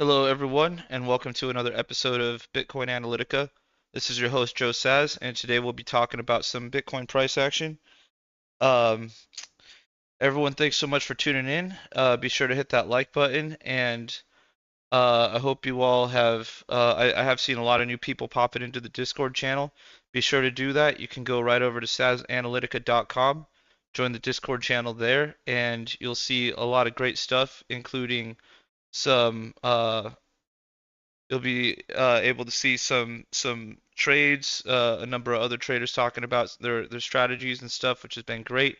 Hello, everyone, and welcome to another episode of Bitcoin Analytica. This is your host, Joe Saz, and today we'll be talking about some Bitcoin price action. Um, Everyone, thanks so much for tuning in. Be sure to hit that like button, and I hope you all have. I have seen a lot of new people popping into the Discord channel. Be sure to do that. You can go right over to sazanalytica.com, join the Discord channel there, and you'll see a lot of great stuff, including some you'll be able to see some trades, a number of other traders talking about their strategies and stuff, which has been great.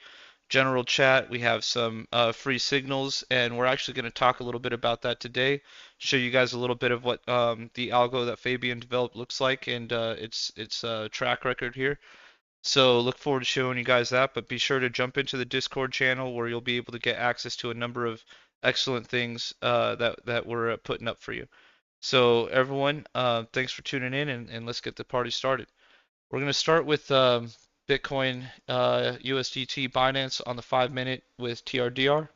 General chat, we have some free signals, and we're actually going to talk a little bit about that today. Show you guys a little bit of what the algo that Fabian developed looks like and its track record here. So look forward to showing you guys that, but be sure to jump into the Discord channel where you'll be able to get access to a number of excellent things that we're putting up for you. So everyone, thanks for tuning in, and let's get the party started. We're going to start with Bitcoin USDT Binance on the 5 minute with TRDR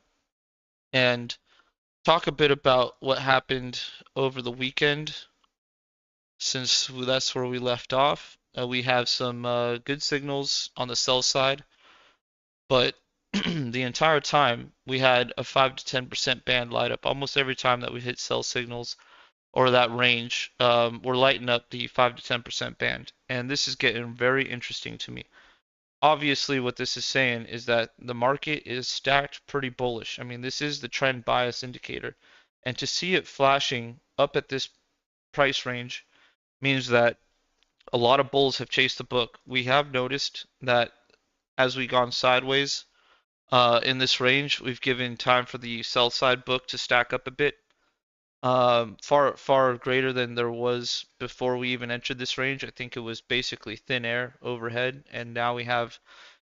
and talk a bit about what happened over the weekend since that's where we left off. We have some good signals on the sell side, but the entire time we had a 5 to 10% band light up almost every time that we hit sell signals or that range, we're lighting up the 5 to 10% band. And this is getting very interesting to me. Obviously, what this is saying is that the market is stacked pretty bullish. I mean, this is the trend bias indicator. And to see it flashing up at this price range means that a lot of bulls have chased the book. We have noticed that as we've gone sideways in this range, we've given time for the sell side book to stack up a bit. Far greater than there was before we even entered this range. I think it was basically thin air overhead, and now we have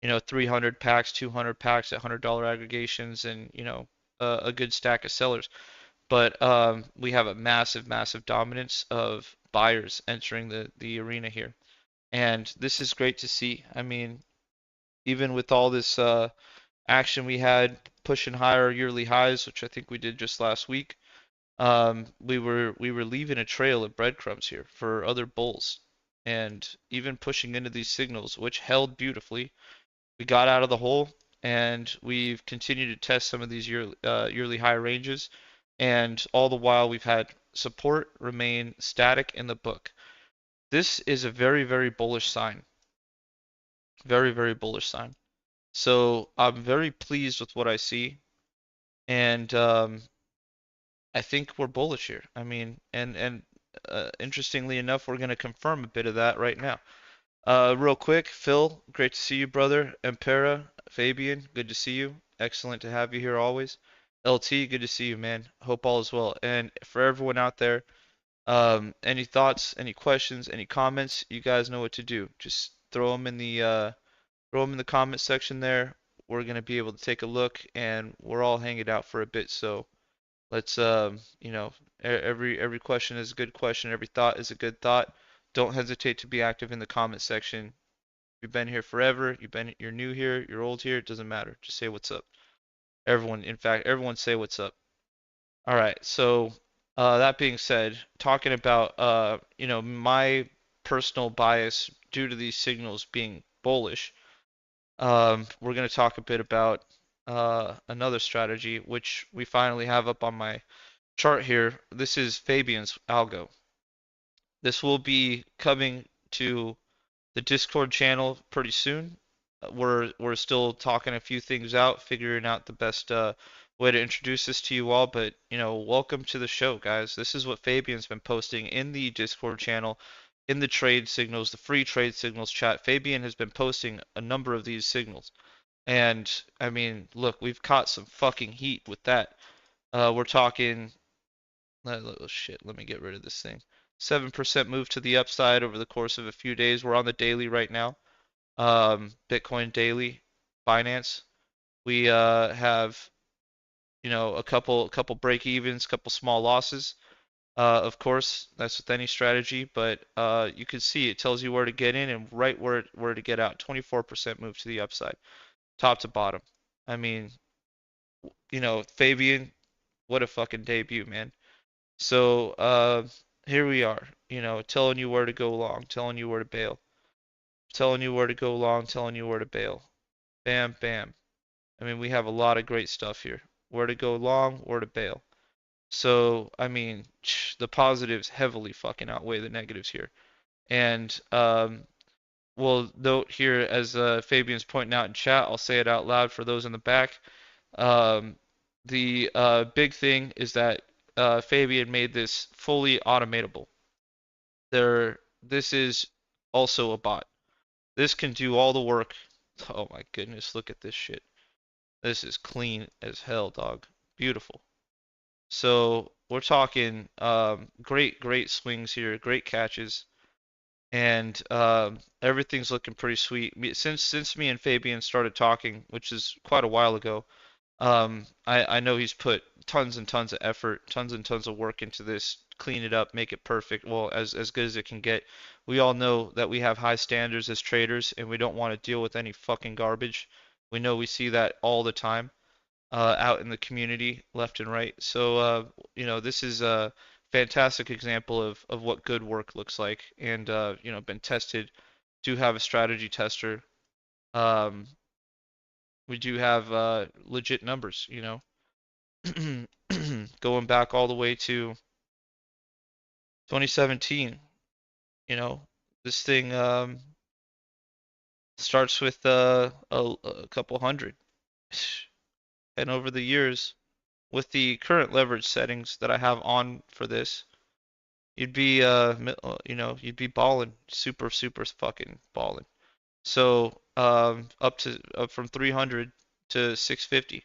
300 packs, 200 packs at $100 aggregations, and a good stack of sellers. But we have a massive dominance of buyers entering the arena here, and this is great to see. I mean, even with all this action we had pushing higher yearly highs, which I think we did just last week, we were leaving a trail of breadcrumbs here for other bulls, and even pushing into these signals, which held beautifully. We got out of the hole, and we've continued to test some of these yearly high ranges, and all the while we've had support remain static in the book. This is a very bullish sign, very bullish sign. So I'm very pleased with what I see, and I think we're bullish here. I mean, and interestingly enough, we're going to confirm a bit of that right now. Real quick, Phil, great to see you, brother. Empera, Fabian, good to see you. Excellent to have you here always. LT, good to see you, man. Hope all is well. And for everyone out there, any thoughts, any questions, any comments, you guys know what to do. Just throw them in the comment section there. We're gonna be able to take a look, and we're all hanging out for a bit, so. Let's every question is a good question, every thought is a good thought. Don't hesitate to be active in the comment section. You've been here forever, you're new here, you're old here, it doesn't matter. Just say what's up. Everyone, in fact, everyone say what's up. All right, so that being said, talking about my personal bias due to these signals being bullish, we're going to talk a bit about another strategy, which we finally have up on my chart here. This is Fabian's algo. This will be coming to the Discord channel pretty soon. We're still talking a few things out, figuring out the best way to introduce this to you all. But welcome to the show, guys. This is what Fabian's been posting in the Discord channel, in the trade signals, the free trade signals chat. Fabian has been posting a number of these signals, and I mean, look, we've caught some fucking heat with that. We're talking oh shit, let me get rid of this thing. 7% move to the upside over the course of a few days. We're on the daily right now. Bitcoin daily, Binance. We have, a couple break evens, couple small losses. Of course, that's with any strategy, but you can see it tells you where to get in and right where to get out. 24% move to the upside, top to bottom. I mean, Fabian, what a fucking debut, man. So here we are, telling you where to go long, telling you where to bail, telling you where to go long, telling you where to bail. Bam, bam. I mean, we have a lot of great stuff here. Where to go long, where to bail. So, I mean, the positives heavily fucking outweigh the negatives here. And we'll note here, as Fabian's pointing out in chat, I'll say it out loud for those in the back. Um, the big thing is that Fabian made this fully automatable. This is also a bot. This can do all the work. Oh my goodness, look at this shit. This is clean as hell, dog. Beautiful. So we're talking great swings here, great catches, and everything's looking pretty sweet. Since me and Fabian started talking, which is quite a while ago, I know he's put tons and tons of effort, tons and tons of work into this, clean it up, make it perfect, well, as good as it can get. We all know that we have high standards as traders, and we don't want to deal with any fucking garbage. We know we see that all the time out in the community, left and right. So, this is a fantastic example of what good work looks like, and been tested. Do have a strategy tester. Um, we do have legit numbers, going back all the way to 2017. You know, this thing starts with a couple hundred, and over the years, with the current leverage settings that I have on for this, you'd be you'd be balling, super fucking balling. So up from 300 to 650.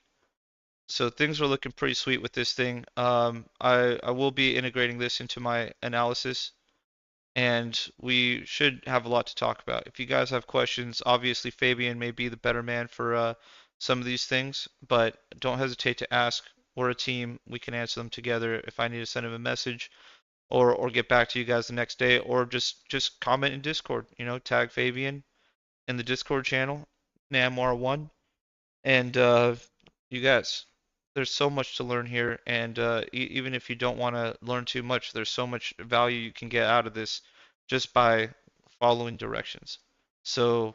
So things are looking pretty sweet with this thing. I will be integrating this into my analysis, and we should have a lot to talk about. If you guys have questions, obviously Fabian may be the better man for some of these things, but don't hesitate to ask. We're a team. We can answer them together. If I need to send him a message or get back to you guys the next day, or just comment in Discord. Tag Fabian in the Discord channel, Namwar1, and you guys, there's so much to learn here, and even if you don't want to learn too much, there's so much value you can get out of this just by following directions. So,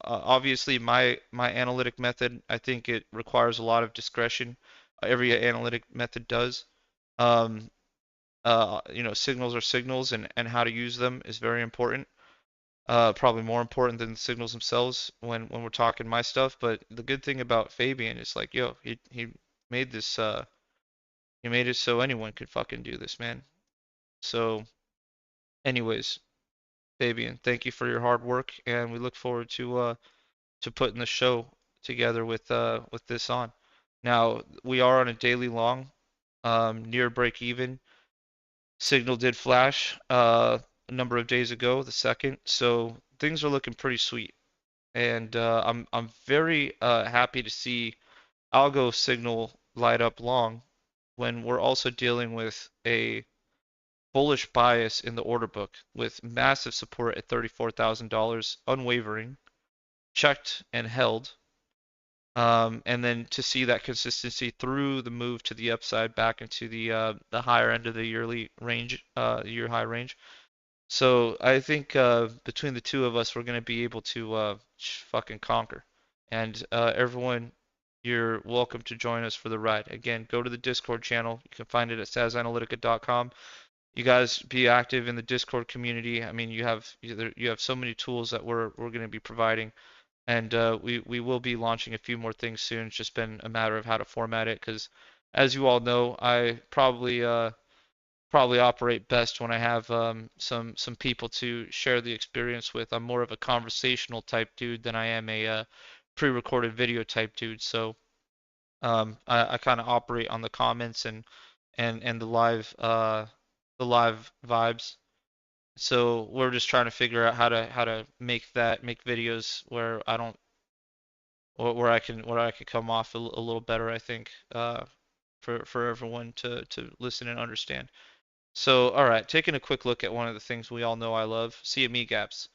obviously my analytic method, I think it requires a lot of discretion. Every analytic method does. Um, Signals are signals, and how to use them is very important. Probably more important than the signals themselves when we're talking my stuff. But the good thing about Fabian is like, yo, he made this he made it so anyone could fucking do this, man. So, anyways, Fabian, thank you for your hard work, and we look forward to putting the show together with this on. Now, we are on a daily long, near break even. Signal did flash a number of days ago, the second, so things are looking pretty sweet. And I'm very happy to see algo signal light up long when we're also dealing with a bullish bias in the order book with massive support at $34,000, unwavering, checked and held. And then to see that consistency through the move to the upside back into the higher end of the yearly range, year high range. So I think between the two of us, we're going to be able to fucking conquer. And everyone, you're welcome to join us for the ride. Again, go to the Discord channel. You can find it at sazanalytica.com. You guys be active in the Discord community. I mean, you have so many tools that we're going to be providing, and we will be launching a few more things soon. It's just been a matter of how to format it, because as you all know, I probably operate best when I have some people to share the experience with. I'm more of a conversational type dude than I am a pre-recorded video type dude. So I kind of operate on the comments and the live vibes. So we're just trying to figure out how to make videos where I don't where I can come off a little better, I think, for everyone to listen and understand. So, all right, taking a quick look at one of the things we all know I love, CME gaps.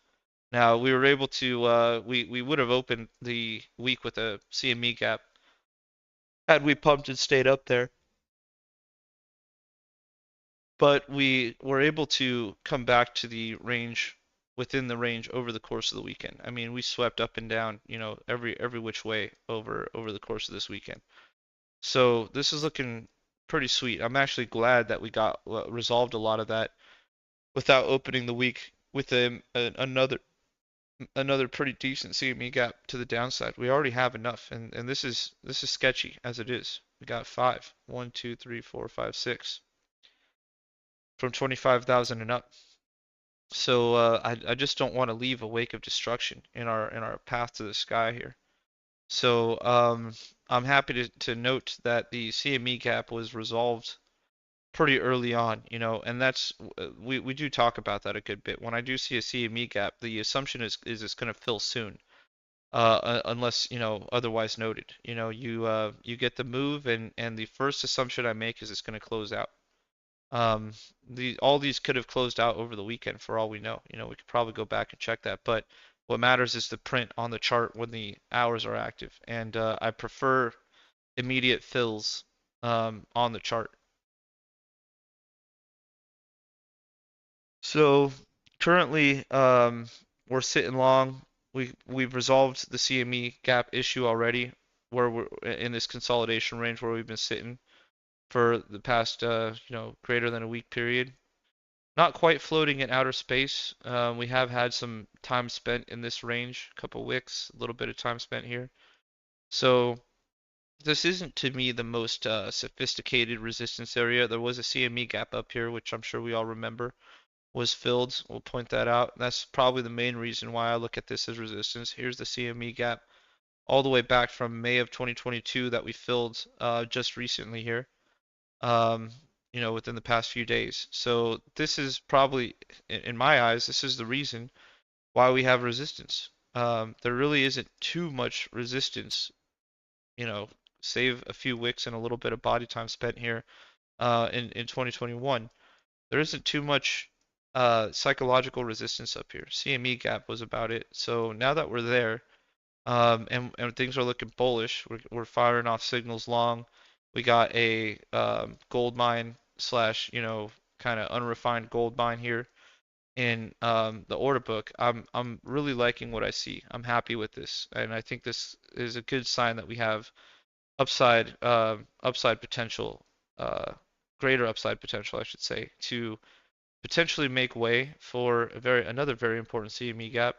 Now, we were able to, we would have opened the week with a CME gap had we pumped and stayed up there. but we were able to come back to the range within the range over the course of the weekend. I mean, we swept up and down, every which way over the course of this weekend. So this is looking pretty sweet. I'm actually glad that we got resolved a lot of that without opening the week with another pretty decent CME gap to the downside. We already have enough, and this is sketchy as it is. We got five, 1, 2, 3, 4, 5, 6 from 25,000 and up. So I just don't want to leave a wake of destruction in our path to the sky here. So I'm happy to note that the CME gap was resolved pretty early on, and that's we do talk about that a good bit. When I do see a CME gap, the assumption is it's going to fill soon, unless otherwise noted. You get the move, and the first assumption I make is it's going to close out. Um, all these could have closed out over the weekend for all we know. We could probably go back and check that, but what matters is the print on the chart when the hours are active, and I prefer immediate fills on the chart. So currently, we're sitting long. We've resolved the CME gap issue already, where we're in this consolidation range where we've been sitting for the past, greater than a week period. Not quite floating in outer space. We have had some time spent in this range, a couple wicks, a little bit of time spent here. So this isn't to me the most sophisticated resistance area. There was a CME gap up here, which I'm sure we all remember was filled. We'll point that out. That's probably the main reason why I look at this as resistance. Here's the CME gap all the way back from May of 2022 that we filled just recently here, um, within the past few days. So this is probably, in my eyes, this is the reason why we have resistance. There really isn't too much resistance, you know, save a few wicks and a little bit of body time spent here in 2021. There isn't too much psychological resistance up here. CME gap was about it. So now that we're there, and things are looking bullish, we're firing off signals long. We got a gold mine slash, kind of unrefined gold mine here in the order book. I'm really liking what I see. I'm happy with this, and I think this is a good sign that we have upside potential, uh, greater upside potential, I should say, to potentially make way for another very important CME gap,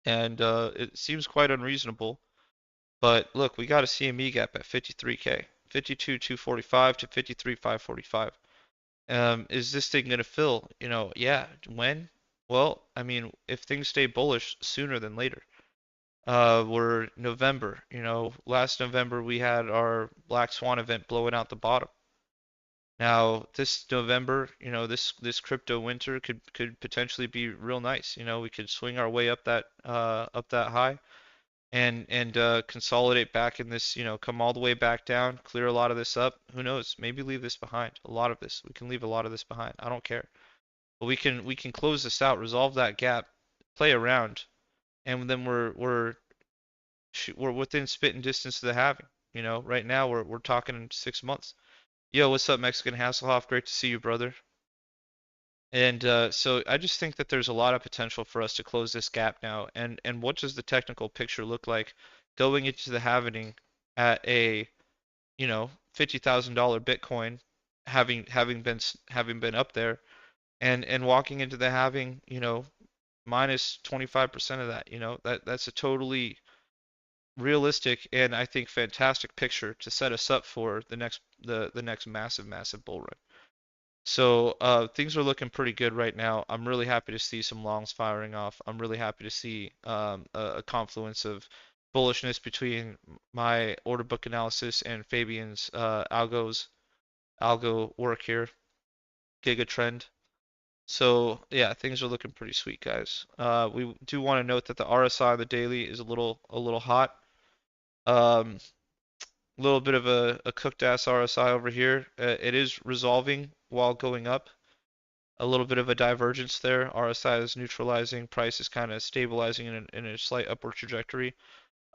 and it seems quite unreasonable. But look, we got a CME gap at 53K, 52,245 to 53,545. Is this thing gonna fill? Yeah. When? Well, I mean, if things stay bullish sooner than later. We're November. Last November we had our Black Swan event blowing out the bottom. Now, this November, this crypto winter could potentially be real nice. We could swing our way up that high and consolidate back in this, come all the way back down, clear a lot of this up. Who knows? Maybe leave this behind. A lot of this. We can leave a lot of this behind. I don't care. But we can close this out, resolve that gap, play around, and then we're within spitting distance of the halving. Right now we're talking 6 months. Yo, what's up, Mexican Hasselhoff? Great to see you, brother. And so I just think that there's a lot of potential for us to close this gap now. And what does the technical picture look like going into the halving at a, $50,000 Bitcoin, having been up there, and walking into the halving, minus 25% of that. That's a totally realistic and I think fantastic picture to set us up for the next massive bull run. So things are looking pretty good right now. I'm really happy to see some longs firing off. I'm really happy to see a confluence of bullishness between my order book analysis and Fabian's algo work here, Giga trend. So yeah, things are looking pretty sweet, guys. We do want to note that the RSI on the daily is a little hot. Um, a little bit of a cooked ass RSI over here. It is resolving while going up. A little bit of a divergence there. RSI is neutralizing, price is kind of stabilizing in a slight upward trajectory.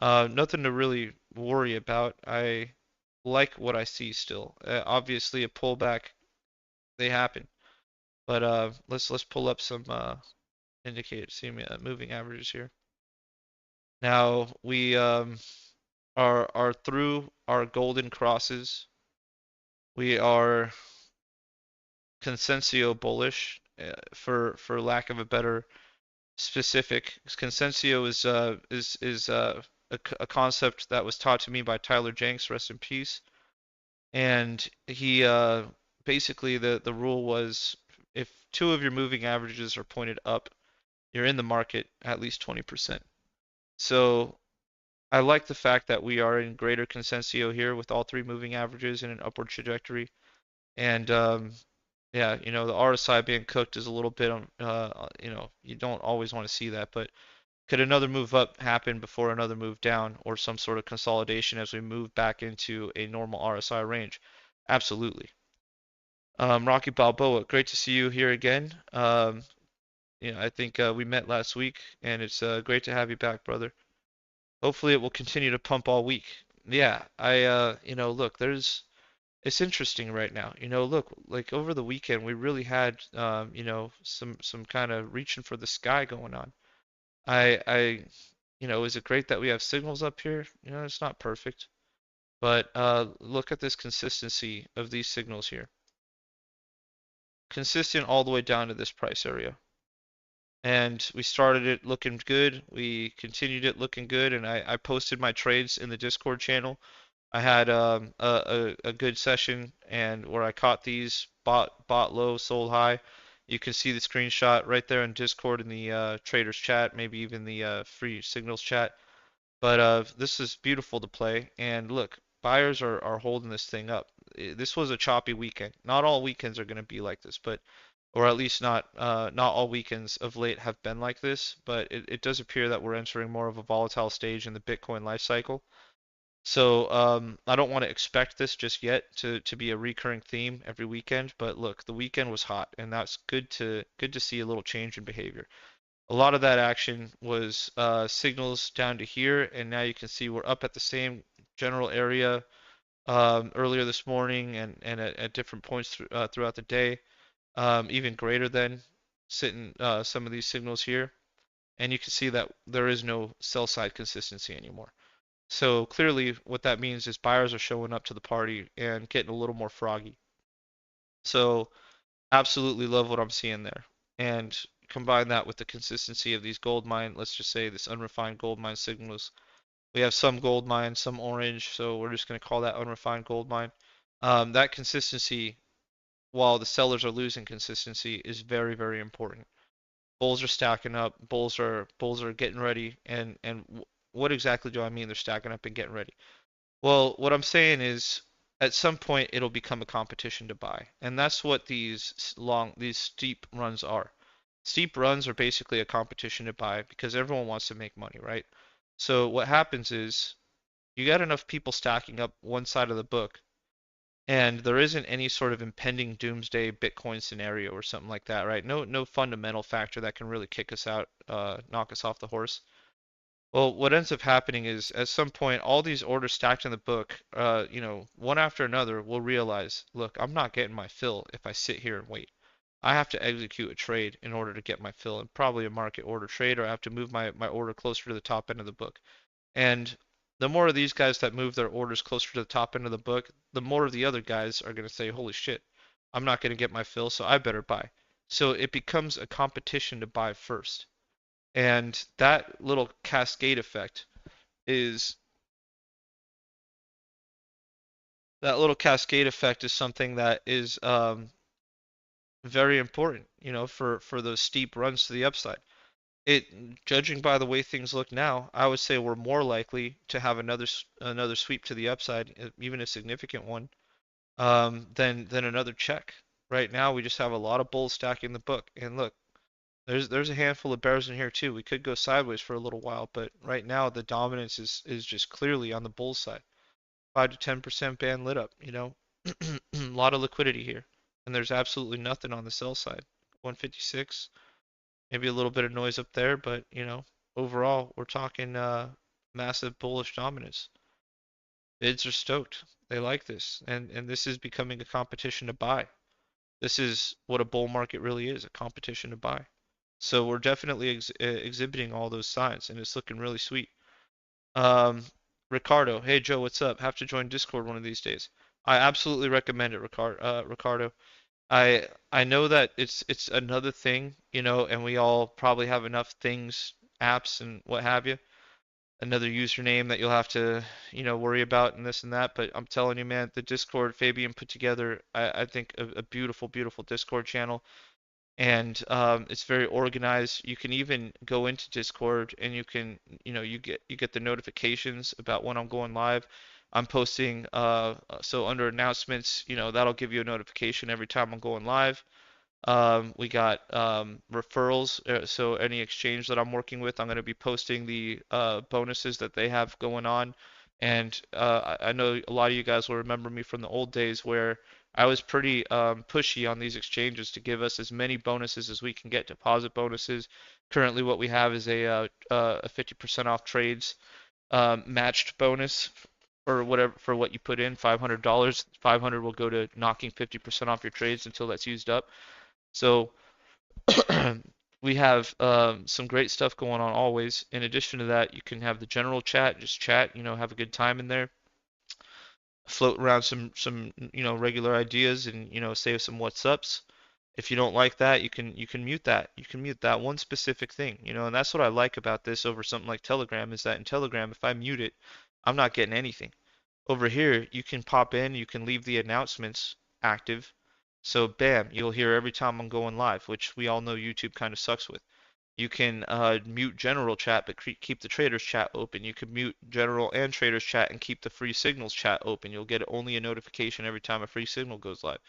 Nothing to really worry about. I like what I see still. Obviously, a pullback They happen. But let's pull up some indicated CME moving averages here. Now we are through our golden crosses. We are consensio bullish, for lack of a better specific. Consensio is a concept that was taught to me by Tyler Jenks, rest in peace. And he basically the rule was if two of your moving averages are pointed up, you're in the market at least 20%. So I like the fact that we are in greater consensio here with all three moving averages in an upward trajectory. And yeah, the RSI being cooked is a little bit, you don't always want to see that, but could another move up happen before another move down or some sort of consolidation as we move back into a normal RSI range? Absolutely. Rocky Balboa, great to see you here again. I think we met last week, and it's great to have you back, brother. Hopefully, it will continue to pump all week. Yeah, look, it's interesting right now. Look, like over the weekend, we really had, some kind of reaching for the sky going on. Is it great that we have signals up here? It's not perfect, but look at this consistency of these signals here. Consistent all the way down to this price area. And we started it looking good. We continued it looking good, and I posted my trades in the Discord channel. I had a good session and where I caught these bought low, sold high. You can see the screenshot right there in Discord in the traders chat, maybe even the free signals chat. But this is beautiful to play. And look, buyers are holding this thing up. This was a choppy weekend. Not all weekends are going to be like this, but or at least not all weekends of late have been like this. But it does appear that we're entering more of a volatile stage in the Bitcoin life cycle. So I don't want to expect this just yet to be a recurring theme every weekend. But look, the weekend was hot, and that's good to see a little change in behavior. A lot of that action was signals down to here, and now you can see we're up at the same general area earlier this morning and at different points throughout the day, even greater than sitting some of these signals here. And you can see that there is no sell side consistency anymore. So clearly, what that means is buyers are showing up to the party and getting a little more froggy. So absolutely love what I'm seeing there. And combine that with the consistency of these gold mine, let's just say this unrefined gold mine signals. We have some gold mine, some orange, so we're just going to call that unrefined gold mine. That consistency, while the sellers are losing consistency, is very, very important. Bulls are stacking up, bulls are getting ready, and what exactly do I mean they're stacking up and getting ready? Well, what I'm saying is at some point it'll become a competition to buy. And that's what these steep runs are. Steep runs are basically a competition to buy because everyone wants to make money, right? So what happens is you got enough people stacking up one side of the book and there isn't any sort of impending doomsday Bitcoin scenario or something like that, right? No fundamental factor that can really kick us out, knock us off the horse. Well, what ends up happening is at some point, all these orders stacked in the book, one after another, will realize, look, I'm not getting my fill if I sit here and wait. I have to execute a trade in order to get my fill, and probably a market order trade, or I have to move my order closer to the top end of the book. And the more of these guys that move their orders closer to the top end of the book, the more of the other guys are going to say, holy shit, I'm not going to get my fill, so I better buy. So it becomes a competition to buy first. And that little cascade effect is something that is very important, for those steep runs to the upside. Judging by the way things look now, I would say we're more likely to have another sweep to the upside, even a significant one, than another check. Right now, we just have a lot of bulls stacking the book, and look, there's a handful of bears in here too. We could go sideways for a little while, but right now the dominance is just clearly on the bull side. 5 to 10% band lit up, A lot of liquidity here. And there's absolutely nothing on the sell side. 156, maybe a little bit of noise up there, but overall we're talking massive bullish dominance. Bids are stoked. They like this. And this is becoming a competition to buy. This is what a bull market really is, a competition to buy. So we're definitely exhibiting all those signs, and it's looking really sweet. Um, Ricardo, hey Joe, what's up? Have to join Discord one of these days. I absolutely recommend it, Ricardo. I know that it's another thing, and we all probably have enough things, apps and what have you, another username that you'll have to, worry about and this and that. But I'm telling you, man, the Discord Fabian put together, I think a beautiful, beautiful Discord channel, and it's very organized. You can even go into Discord and you can, you get the notifications about when I'm going live. I'm posting, so under announcements, that'll give you a notification every time I'm going live. We got referrals, so any exchange that I'm working with, I'm going to be posting the bonuses that they have going on. And I know a lot of you guys will remember me from the old days where I was pretty pushy on these exchanges to give us as many bonuses as we can get, deposit bonuses. Currently, what we have is a 50% off trades matched bonus or whatever for what you put in, $500. 500 will go to knocking 50% off your trades until that's used up. So we have some great stuff going on always. In addition to that, you can have the general chat, just chat, have a good time in there, float around some regular ideas and say some what's ups. If you don't like that, you can mute that. You can mute that one specific thing, and that's what I like about this over something like Telegram is that in Telegram, if I mute it, I'm not getting anything. Over here, you can pop in, you can leave the announcements active. So bam, you'll hear every time I'm going live, which we all know YouTube kind of sucks with. You can mute general chat but keep the traders chat open. You can mute general and traders chat and keep the free signals chat open. You'll get only a notification every time a free signal goes live.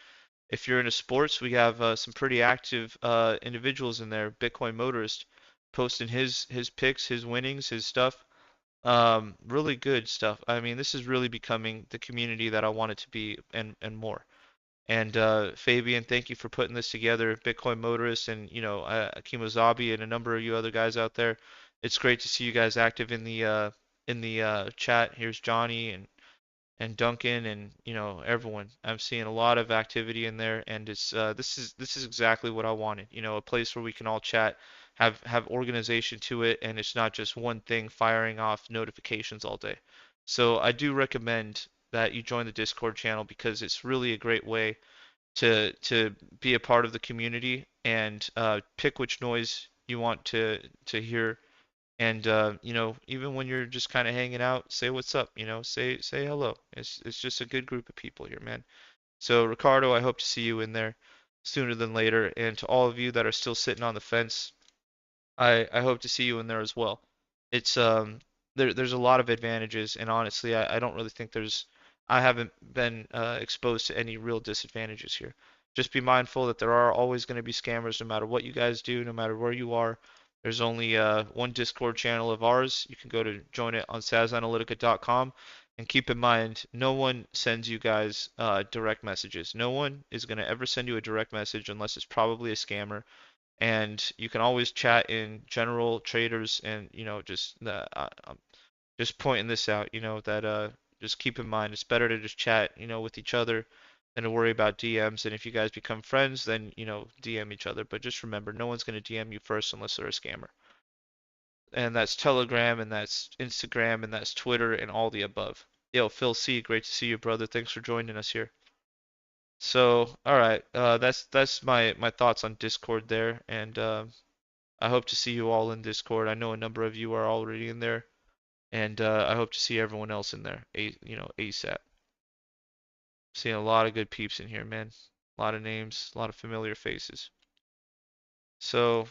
If you're into sports, we have some pretty active individuals in there. Bitcoin Motorist posting his picks, his winnings, his stuff. Really good stuff. I mean, this is really becoming the community that I want it to be and more. And Fabian, thank you for putting this together. Bitcoin Motorist and Akimo Zabi and a number of you other guys out there. It's great to see you guys active in the chat. Here's Johnny and Duncan and everyone. I'm seeing a lot of activity in there, and it's this is exactly what I wanted. A place where we can all chat, have organization to it, and it's not just one thing firing off notifications all day. So I do recommend that you join the Discord channel because it's really a great way to be a part of the community and pick which noise you want to hear. And even when you're just kind of hanging out, say what's up. Say hello. It's just a good group of people here, man. So Ricardo, I hope to see you in there sooner than later. And to all of you that are still sitting on the fence, I hope to see you in there as well. It's there's a lot of advantages, and honestly, I don't really think I haven't been exposed to any real disadvantages here. Just be mindful that there are always going to be scammers no matter what you guys do, no matter where you are. There's only one Discord channel of ours. You can go to join it on sazanalytica.com. And keep in mind, no one sends you guys direct messages. No one is going to ever send you a direct message unless it's probably a scammer, and you can always chat in general traders and I'm just pointing this out, that just keep in mind it's better to just chat with each other than to worry about DMs. And if you guys become friends, then DM each other, but just remember no one's going to DM you first unless they're a scammer. And that's Telegram, and that's Instagram, and that's Twitter, and all the above. Yo, Phil C, great to see you, brother. Thanks for joining us here. So all right, that's my thoughts on Discord there. And I hope to see you all in Discord. I know a number of you are already in there, and I hope to see everyone else in there, ASAP. Seeing a lot of good peeps in here, man. A lot of names, a lot of familiar faces. So,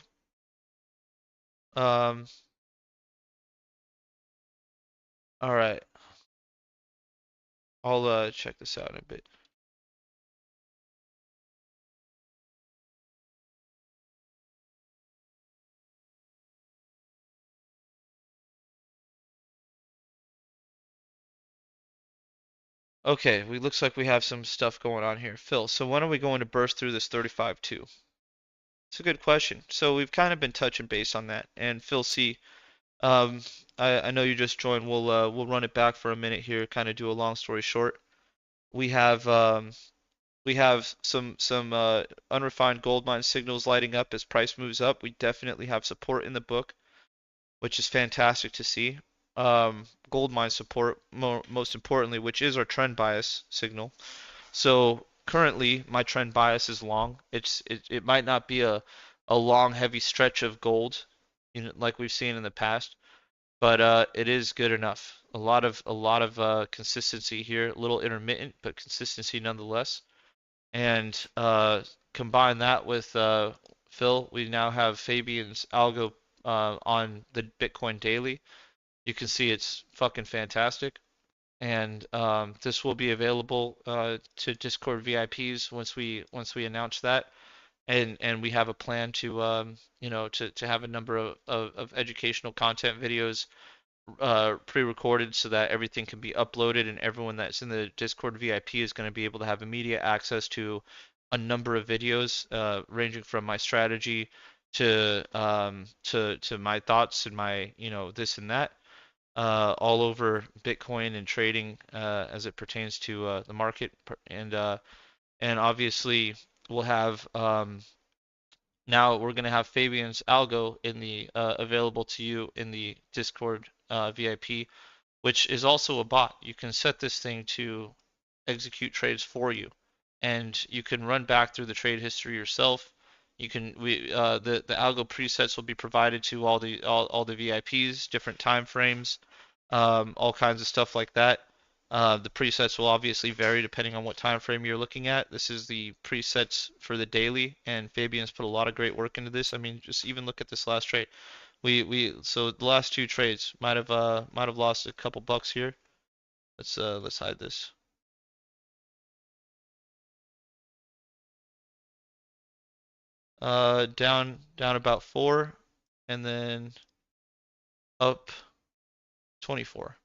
um, all right. I'll check this out in a bit. Okay, we looks like we have some stuff going on here. Phil, so when are we going to burst through this 35-2? It's a good question. So we've kind of been touching base on that. And Phil C, Um, I know you just joined. We'll run it back for a minute here, kind of do a long story short. We have We have some unrefined gold mine signals lighting up as price moves up. We definitely have support in the book, which is fantastic to see. Gold mine support, most importantly, which is our trend bias signal. So currently, my trend bias is long. It might not be a long, heavy stretch of gold, like we've seen in the past, but it is good enough. A lot of consistency here, a little intermittent, but consistency nonetheless. And combine that with Phil, we now have Fabian's algo on the Bitcoin daily. You can see it's fucking fantastic. And this will be available to Discord VIPs once we announce that. And we have a plan to to have a number of educational content videos pre-recorded so that everything can be uploaded and everyone that's in the Discord VIP is going to be able to have immediate access to a number of videos ranging from my strategy to my thoughts and my this and that all over Bitcoin and trading as it pertains to the market and obviously we'll have now we're going to have Fabian's algo in the available to you in the Discord VIP, which is also a bot. You can set this thing to execute trades for you, and you can run back through the trade history yourself. You can the algo presets will be provided to all the VIPs, different time frames, all kinds of stuff like that. The presets will obviously vary depending on what time frame you're looking at. This is the presets for the daily, and Fabian's put a lot of great work into this. I mean, just even look at this last trade. So the last two trades might have lost a couple bucks here. Let's hide this. Down about 4 and then up 24.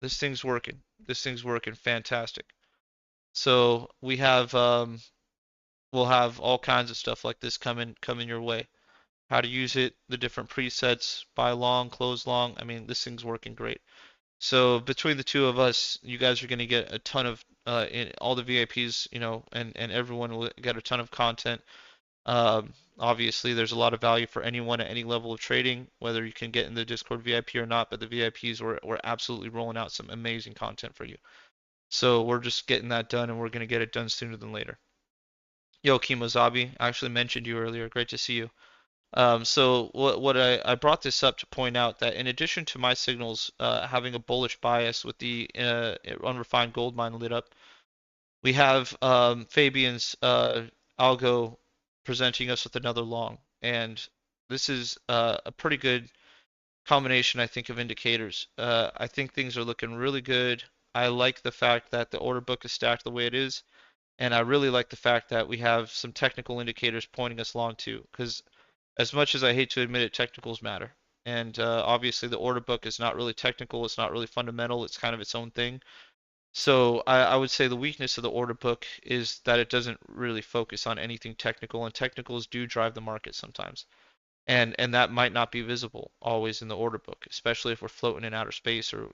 This thing's working. This thing's working fantastic. So we'll have all kinds of stuff like this coming your way. How to use it, the different presets, buy long, close long. I mean, this thing's working great. So between the two of us, you guys are going to get a ton of all the VIPs, and everyone will get a ton of content. Obviously, there's a lot of value for anyone at any level of trading, whether you can get in the Discord VIP or not, but the VIPs we're absolutely rolling out some amazing content for you. So we're just getting that done, and we're going to get it done sooner than later. Yo, Kimozabi, I actually mentioned you earlier. Great to see you. So what I brought this up to point out that in addition to my signals having a bullish bias with the unrefined gold mine lit up, we have Fabian's algo presenting us with another long, and this is a pretty good combination, I think, of indicators. I think things are looking really good. I like the fact that the order book is stacked the way it is, and I really like the fact that we have some technical indicators pointing us long too, because as much as I hate to admit it, technicals matter. And obviously, the order book is not really technical. It's not really fundamental. It's kind of its own thing. So I would say the weakness of the order book is that it doesn't really focus on anything technical, and technicals do drive the market sometimes. And that might not be visible always in the order book, especially if we're floating in outer space or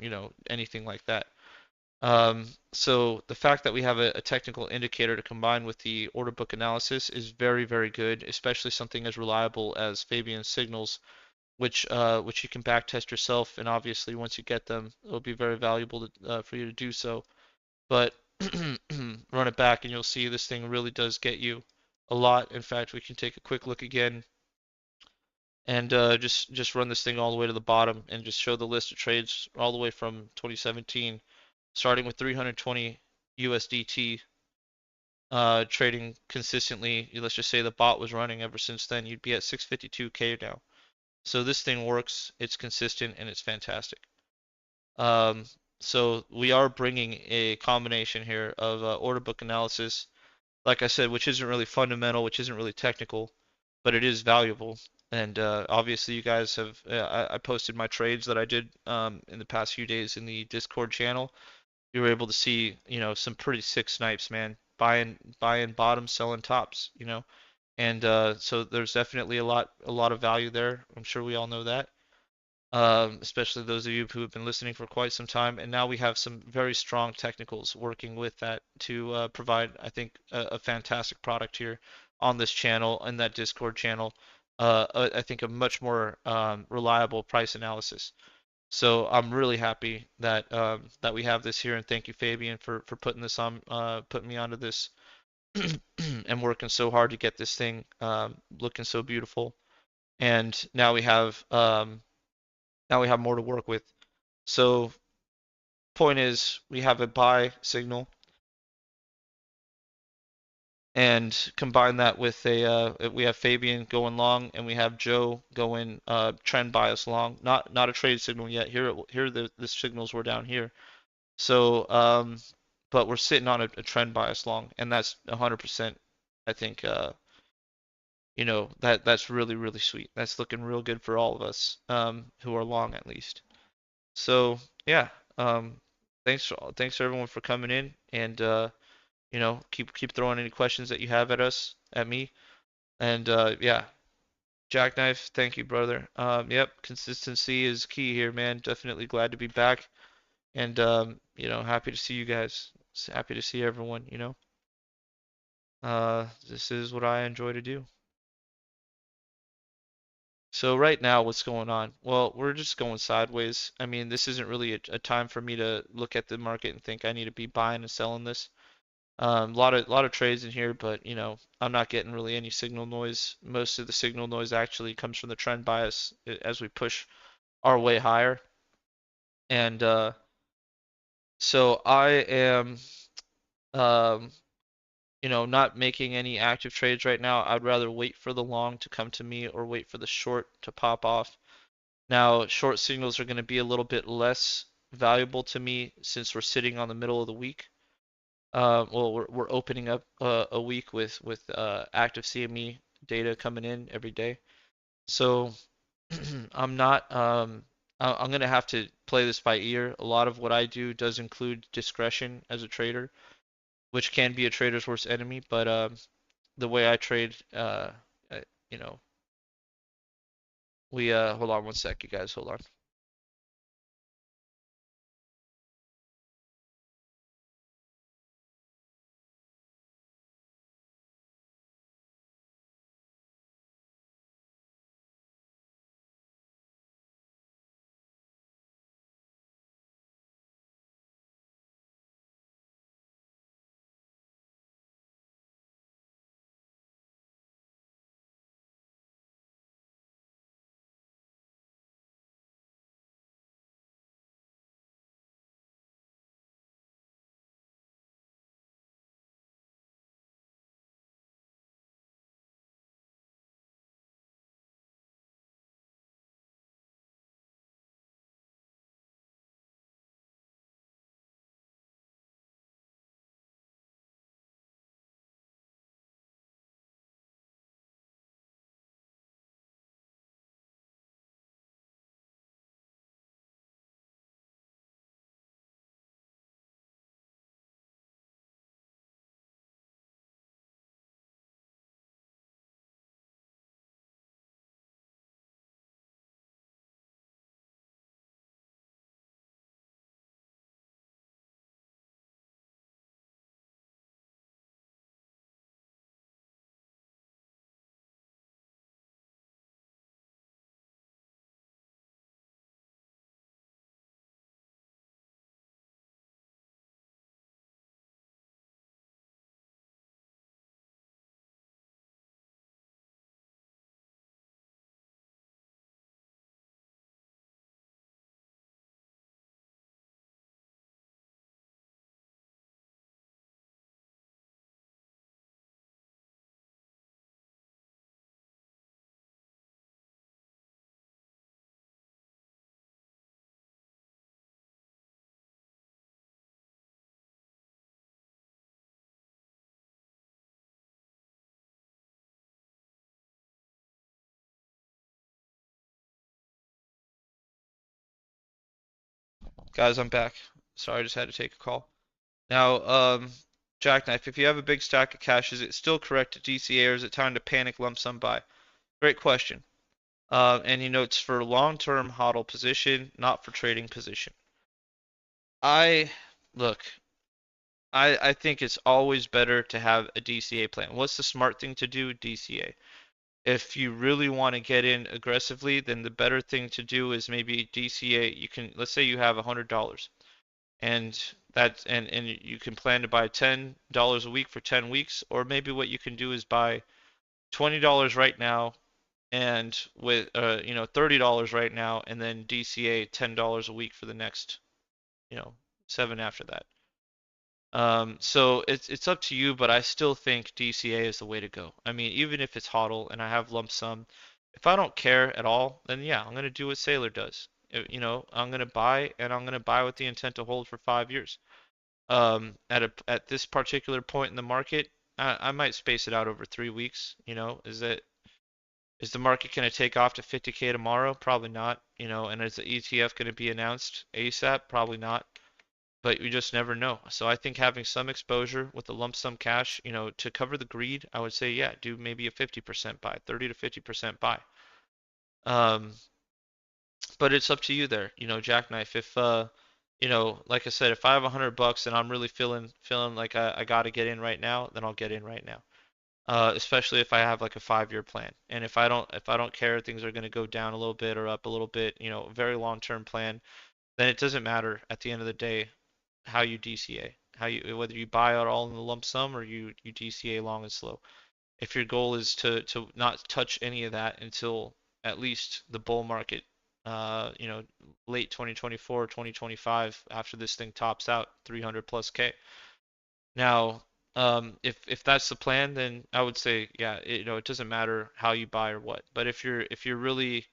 anything like that. So the fact that we have a technical indicator to combine with the order book analysis is very, very good, especially something as reliable as Fabian's signals, which you can backtest yourself, and obviously once you get them, it'll be very valuable for you to do so. But run it back and you'll see this thing really does get you a lot. In fact, we can take a quick look again and just run this thing all the way to the bottom and just show the list of trades all the way from 2017, starting with 320 USDT trading consistently. Let's just say the bot was running ever since then. You'd be at 652K now. So this thing works, it's consistent, and it's fantastic. Um, so we are bringing a combination here of order book analysis, like I said, which isn't really fundamental, which isn't really technical, but it is valuable. And obviously, you guys have I posted my trades that I did in the past few days in the Discord channel. You were able to see, some pretty sick snipes, man. Buying bottoms, selling tops. And so there's definitely a lot of value there. I'm sure we all know that. especially those of you who have been listening for quite some time. And now we have some very strong technicals working with that to provide, I think, a fantastic product here on this channel and that Discord channel. I think a much more reliable price analysis. So I'm really happy that that we have this here, and thank you, Fabian, for putting this on, putting me onto this, and working so hard to get this thing looking so beautiful. And now we have more to work with. So point is, we have a buy signal, and combine that with we have Fabian going long, and we have Joe going trend bias long. Not a trade signal yet. Here the signals were down here. So, but we're sitting on a trend bias long, and that's 100%. I think, that's really sweet. That's looking real good for all of us, who are long at least. So, yeah, thanks everyone for coming in, and keep throwing any questions that you have at us, at me, and yeah, Jackknife, thank you, brother. Yep, consistency is key here, man. Definitely glad to be back. And happy to see you guys. Happy to see everyone. This is what I enjoy to do. So right now, what's going on? Well, we're just going sideways. I mean, this isn't really a time for me to look at the market and think I need to be buying and selling this. Lot of trades in here, but I'm not getting really any signal noise. Most of the signal noise actually comes from the trend bias as we push our way higher. And so I am um, not making any active trades right now. I'd rather wait for the long to come to me or wait for the short to pop off. Now, short signals are going to be a little bit less valuable to me since we're sitting on the middle of the week. Well, we're opening up a week with active CME data coming in every day. So I'm not I'm going to have to play this by ear. A lot of what I do does include discretion as a trader, which can be a trader's worst enemy, but the way I trade, uh, you know, we hold on one sec, you guys, hold on. Guys, I'm back. Sorry, I just had to take a call. Now, Jackknife, if you have a big stack of cash, is it still correct to DCA or is it time to panic lump sum buy? Great question. And it's for long-term hodl position, not for trading position. I look, I think it's always better to have a DCA plan. What's the smart thing to do? DCA. If you really want to get in aggressively, then the better thing to do is maybe DCA. You can, let's say you have $100 and and you can plan to buy $10 a week for 10 weeks, or maybe what you can do is buy $20 right now and with $30 right now, and then DCA $10 a week for the next, you know, seven after that. So it's up to you, but I still think DCA is the way to go. I mean, even if it's HODL and I have lump sum, if I don't care at all, then yeah, I'm gonna do what Sailor does. I'm gonna buy, and I'm gonna buy with the intent to hold for 5 years. At this particular point in the market, I might space it out over 3 weeks. Is the market going to take off to 50K tomorrow? Probably not. And is the ETF going to be announced ASAP? Probably not. But you just never know. So I think having some exposure with the lump sum cash, to cover the greed, I would say, yeah, do maybe a 50% buy, 30 to 50% buy. Um, but it's up to you there, Jackknife. If like I said, if I have $100 and I'm really feeling like I got to get in right now, then I'll get in right now. Especially if I have like a 5 year plan. And if I don't care, things are going to go down a little bit or up a little bit, very long term plan, then it doesn't matter at the end of the day how you DCA, whether you buy it all in the lump sum or you DCA long and slow. If your goal is to not touch any of that until at least the bull market, uh, you know, late 2024, 2025, after this thing tops out 300 plus K. Now, if that's the plan, then I would say, yeah, it doesn't matter how you buy or what. But if you really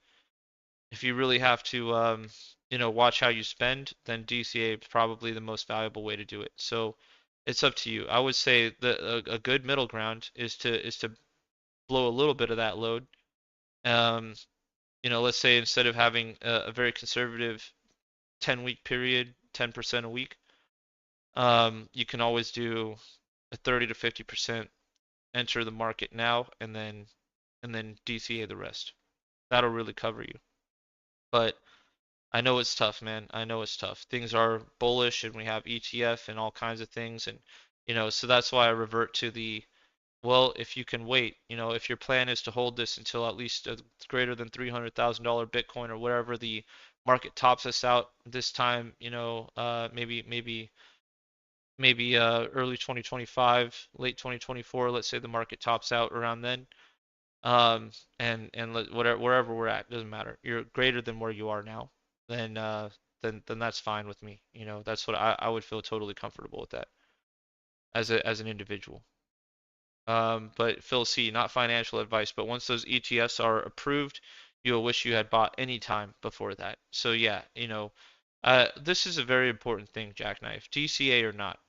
have to, watch how you spend, then DCA is probably the most valuable way to do it. So it's up to you. I would say a good middle ground is to blow a little bit of that load. Um, let's say instead of having a very conservative 10-week period, 10% a week, you can always do a 30 to 50% enter the market now and then DCA the rest. That'll really cover you. But I know it's tough, man. I know it's tough. Things are bullish and we have ETF and all kinds of things and so that's why I revert to well, if you can wait, if your plan is to hold this until at least greater than $300,000 Bitcoin or whatever the market tops us out this time, maybe early 2025, late 2024, let's say the market tops out around then. And whatever wherever we're at, doesn't matter. You're greater than where you are now, then then that's fine with me. That's what I would feel totally comfortable with that as an individual. But Phil C, not financial advice, but once those ETFs are approved, you'll wish you had bought any time before that. So yeah, this is a very important thing, Jackknife, DCA or not.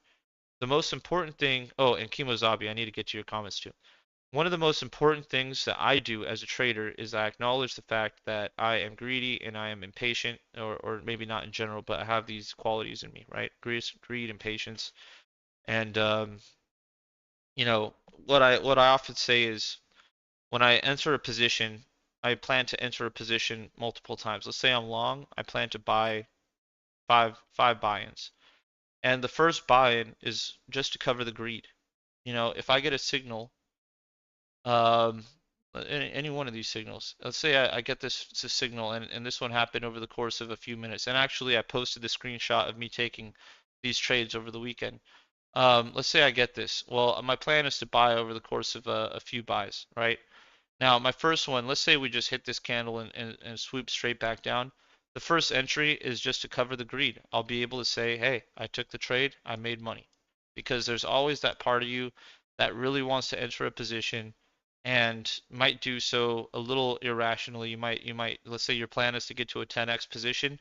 The most important thing, oh, and Kimozabi, I need to get to your comments too. One of the most important things that I do as a trader is I acknowledge the fact that I am greedy and I am impatient, or maybe not in general, but I have these qualities in me, right? Greed and patience. And what I often say is when I enter a position, I plan to enter a position multiple times. Let's say I'm long, I plan to buy five buy-ins. And the first buy-in is just to cover the greed. If I get a signal um, any one of these signals. Let's say I get this signal, and this one happened over the course of a few minutes. And actually, I posted the screenshot of me taking these trades over the weekend. Let's say I get this. Well, my plan is to buy over the course of a few buys, right? Now, my first one, let's say we just hit this candle and swoop straight back down. The first entry is just to cover the greed. I'll be able to say, hey, I took the trade, I made money. Because there's always that part of you that really wants to enter a position and might do so a little irrationally. You might, let's say your plan is to get to a 10x position.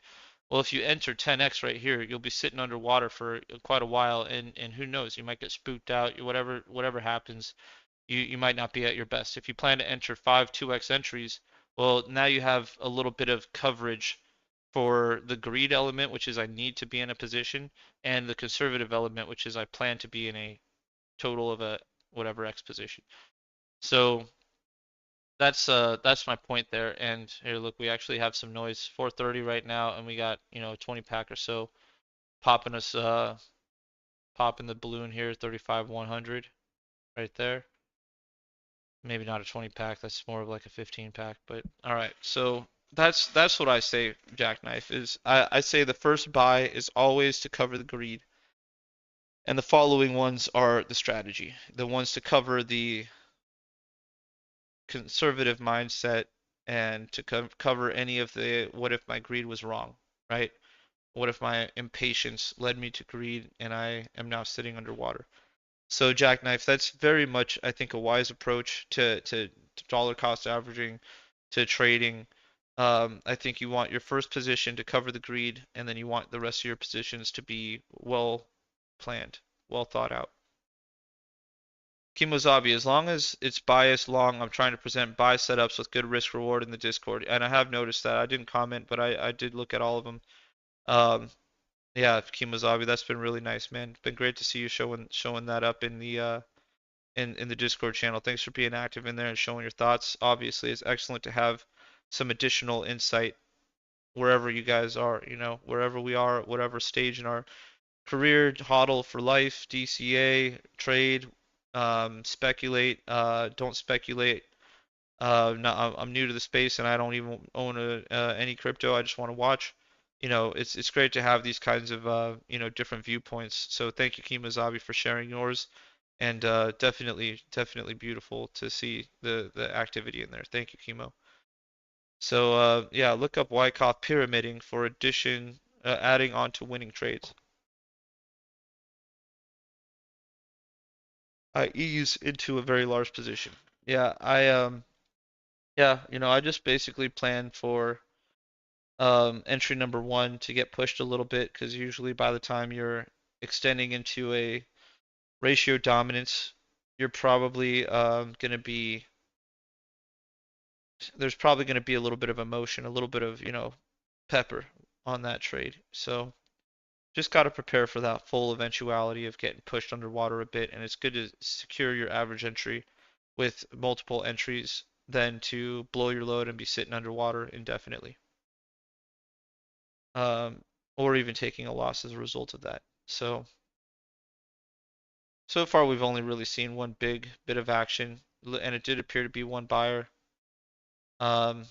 Well, if you enter 10x right here, you'll be sitting underwater for quite a while, and who knows, you might get spooked out, whatever happens you might not be at your best. If you plan to enter five 2x entries, well, now you have a little bit of coverage for the greed element, which is I need to be in a position, and the conservative element, which is I plan to be in a total of a whatever X position. So that's my point there. And here, look, we actually have some noise. 4:30 right now, and we got, you know, a 20 pack or so popping us popping the balloon here, 35 100 right there. Maybe not a 20 pack, that's more of like a 15 pack, but all right. So that's what I say, Jackknife, is I say the first buy is always to cover the greed, and the following ones are the strategy. The ones to cover the conservative mindset and to cover any of the what if my greed was wrong, right? What if my impatience led me to greed and I am now sitting underwater? So Jackknife, that's very much, I think, a wise approach to dollar cost averaging, to trading. I think you want your first position to cover the greed, and then you want the rest of your positions to be well planned, well thought out. Kimozabi, as long as it's biased long, I'm trying to present buy setups with good risk reward in the Discord, and I have noticed that. I didn't comment, but I did look at all of them. Um, yeah, Kimozabi, that's been really nice, man. It's been great to see you showing that up in the in the Discord channel. Thanks for being active in there and showing your thoughts. Obviously, it's excellent to have some additional insight wherever you guys are, you know, wherever we are, at whatever stage in our career, hodl for life, DCA, trade, speculate, don't speculate. No, I'm new to the space and I don't even own any crypto. I just want to watch. You know, it's great to have these kinds of you know, different viewpoints. So thank you, Kimazabi, for sharing yours, and definitely beautiful to see the activity in there. Thank you, Kimo. So yeah, look up Wyckoff pyramiding for addition, adding on to winning trades. I ease into a very large position. Yeah, yeah, you know, I just basically plan for entry number one to get pushed a little bit because usually by the time you're extending into a ratio dominance, you're probably going to be there's probably going to be a little bit of emotion, a little bit of, you know, pepper on that trade. So just got to prepare for that full eventuality of getting pushed underwater a bit, and it's good to secure your average entry with multiple entries than to blow your load and be sitting underwater indefinitely, um, or even taking a loss as a result of that. So far we've only really seen one big bit of action, and it did appear to be one buyer. Um,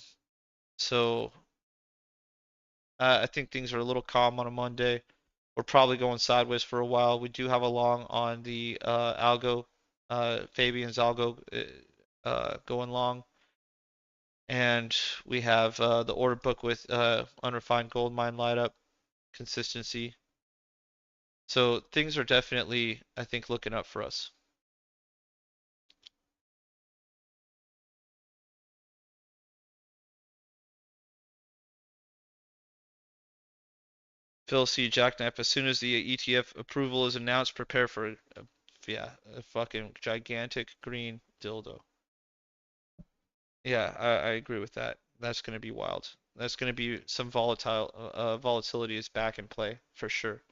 so I think things are a little calm on a Monday. We're probably going sideways for a while. We do have a long on the algo, Fabian's algo going long, and we have the order book with unrefined gold mine light up consistency. So things are definitely, I think, looking up for us. Phil C. Jackknife, as soon as the ETF approval is announced, prepare for yeah, a fucking gigantic green dildo. Yeah, I agree with that. That's going to be wild. That's going to be some volatility is back in play for sure.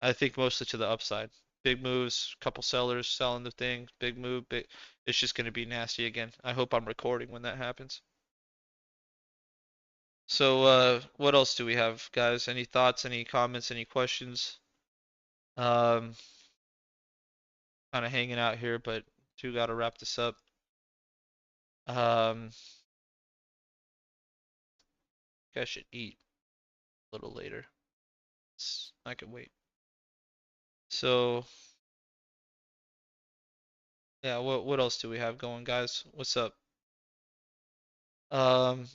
I think mostly to the upside. Big moves, couple sellers selling the thing, big move, big. It's just going to be nasty again. I hope I'm recording when that happens. So, what else do we have, guys? Any thoughts, any comments, any questions? Um, kind of hanging out here, but do got to wrap this up. Um, I should eat a little later. I can wait. So, yeah, what else do we have going, guys? What's up? Um,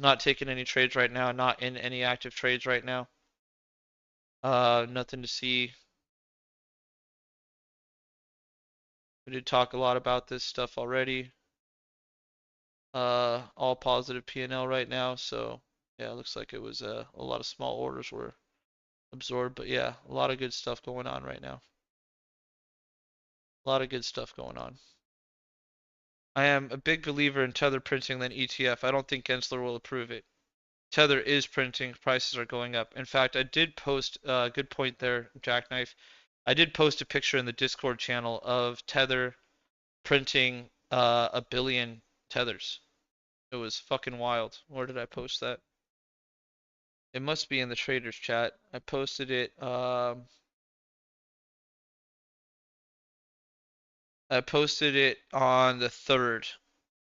not taking any trades right now, not in any active trades right now. Nothing to see. We did talk a lot about this stuff already. All positive P&L right now, so yeah, it looks like it was a lot of small orders were absorbed, but yeah, a lot of good stuff going on right now. A lot of good stuff going on. I am a big believer in Tether printing than ETF. I don't think Gensler will approve it. Tether is printing, prices are going up. In fact, I did post good point there, Jackknife. I did post a picture in the Discord channel of Tether printing a billion tethers. It was fucking wild. Where did I post that? It must be in the traders chat. I posted it. I posted it on the 3rd.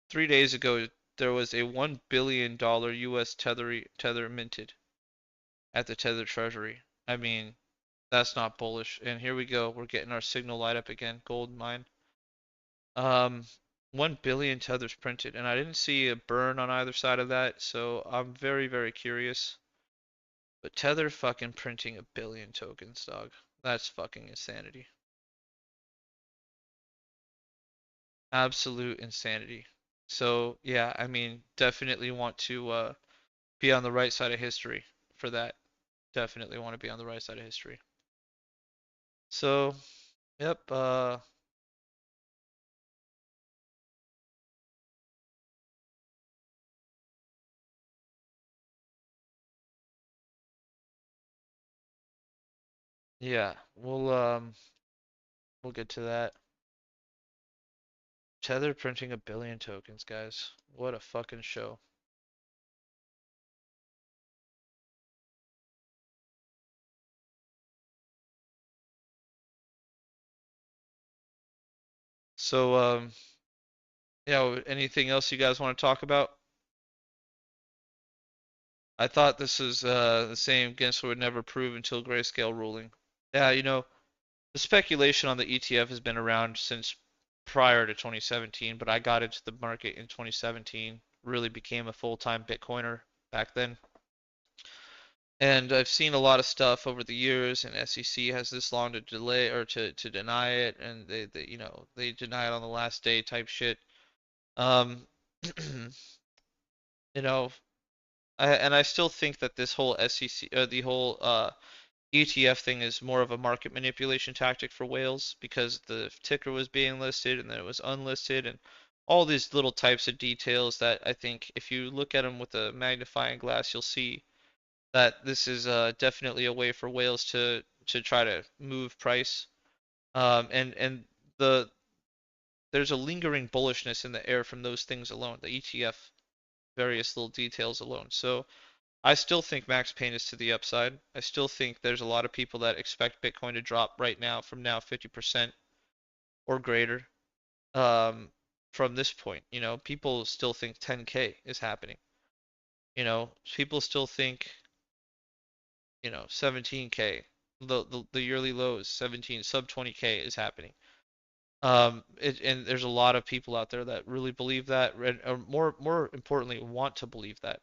3 days ago, there was a $1 billion US tether minted at the Tether Treasury. I mean, that's not bullish. And here we go. We're getting our signal light up again. Gold mine. Um, 1 billion tethers printed, and I didn't see a burn on either side of that, so I'm very, very curious. But Tether fucking printing a billion tokens, dog. That's fucking insanity. Absolute insanity. So, yeah, I mean, definitely want to be on the right side of history for that. Definitely want to be on the right side of history. So, yep, yeah, we'll get to that. Tether printing a billion tokens, guys. What a fucking show. So, yeah, anything else you guys want to talk about? I thought this is the same Gensler would never prove until grayscale ruling. Yeah, the speculation on the ETF has been around since prior to 2017, but I got into the market in 2017, really became a full-time Bitcoiner back then. And I've seen a lot of stuff over the years, and SEC has this long to delay or to deny it, and they deny it on the last day type shit. Um, you know, I still think that this whole SEC, the whole ETF thing is more of a market manipulation tactic for whales because the ticker was being listed and then it was unlisted and all these little types of details that I think if you look at them with a magnifying glass, you'll see that this is definitely a way for whales to try to move price. And the there's a lingering bullishness in the air from those things alone, the ETF, various little details alone. So I still think Max Payne is to the upside. I still think there's a lot of people that expect Bitcoin to drop right now from now 50% or greater from this point. People still think 10K is happening. People still think, 17K. The yearly lows, 17, sub 20K is happening. And there's a lot of people out there that really believe that, or more importantly, want to believe that.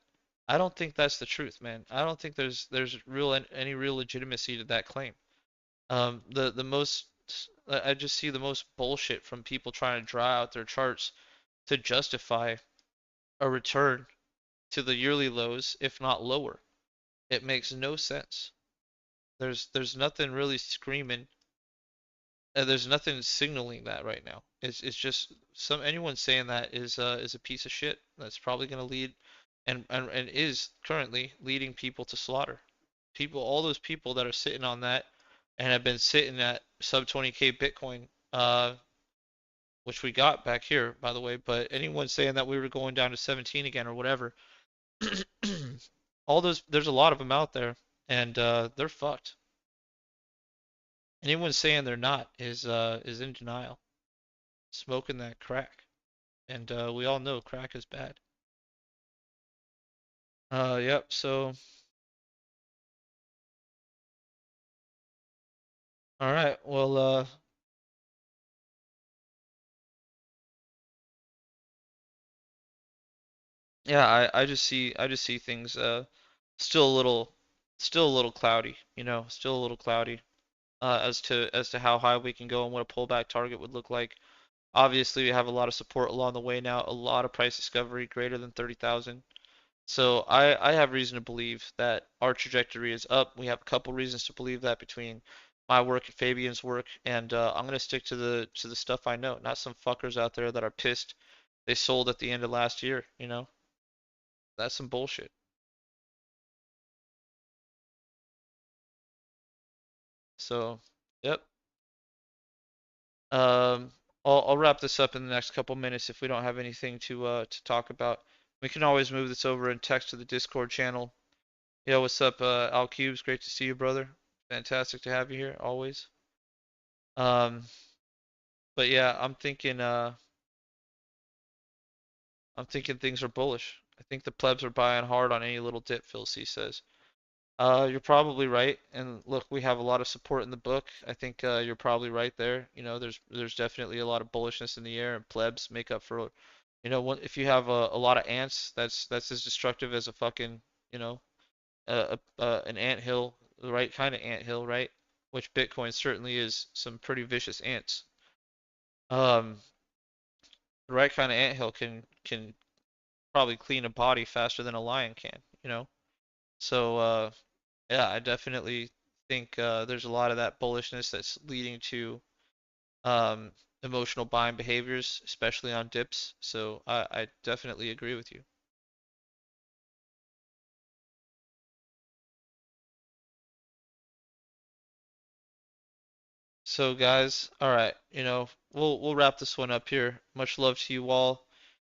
I don't think that's the truth, man. I don't think there's any real legitimacy to that claim. The most I just see the most bullshit from people trying to draw out their charts to justify a return to the yearly lows, if not lower. It makes no sense. There's nothing really screaming there's nothing signaling that right now. It's just anyone saying that is a piece of shit that's probably going to lead and is currently leading people to slaughter. All those people that are sitting on that and have been sitting at sub 20K Bitcoin, which we got back here, by the way, but anyone saying that we were going down to 17 again or whatever, there's a lot of them out there, and they're fucked. Anyone saying they're not is in denial, smoking that crack. And we all know crack is bad. Yep. So, all right. Well, yeah. I just see things still a little, still a little cloudy. Still a little cloudy. As to how high we can go and what a pullback target would look like. Obviously, we have a lot of support along the way now. A lot of price discovery greater than 30,000. So I have reason to believe that our trajectory is up. We have a couple reasons to believe that between my work and Fabian's work, and I'm gonna stick to the stuff I know, not some fuckers out there that are pissed they sold at the end of last year. That's some bullshit. So, yep. I'll wrap this up in the next couple minutes if we don't have anything to talk about. We can always move this over and text to the Discord channel. Yo, what's up, Al Cubes? Great to see you, brother. Fantastic to have you here, always. Um, but yeah, I'm thinking things are bullish. I think the plebs are buying hard on any little dip, Phil C says. You're probably right. And look, we have a lot of support in the book. I think you're probably right there. You know, there's definitely a lot of bullishness in the air, and plebs make up for, if you have a lot of ants, that's as destructive as a fucking, you know, an anthill, the right kind of anthill, right? Which Bitcoin certainly is some pretty vicious ants. Um, the right kind of anthill can probably clean a body faster than a lion can, you know? So yeah, I definitely think there's a lot of that bullishness that's leading to um, emotional buying behaviors, especially on dips. So I definitely agree with you. So guys, all right, we'll wrap this one up here. Much love to you all.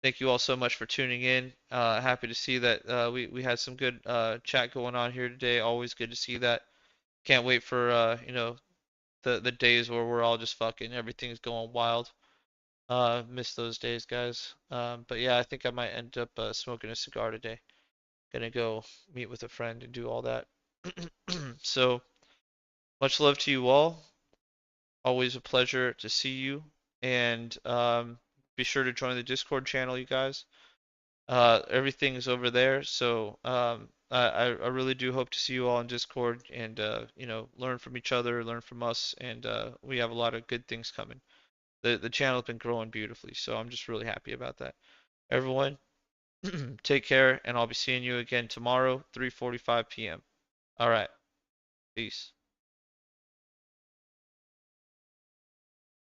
Thank you all so much for tuning in. Happy to see that we had some good chat going on here today. Always good to see that. Can't wait for the days where we're all just fucking everything's going wild. Miss those days, guys. But yeah, I think I might end up smoking a cigar today. Gonna go meet with a friend and do all that. So much love to you all. Always a pleasure to see you. And be sure to join the Discord channel, you guys. Everything is over there. So I really do hope to see you all on Discord and learn from each other, learn from us, and we have a lot of good things coming. The channel's been growing beautifully, so I'm just really happy about that. Everyone, take care, and I'll be seeing you again tomorrow, 3:45 p.m. All right, peace.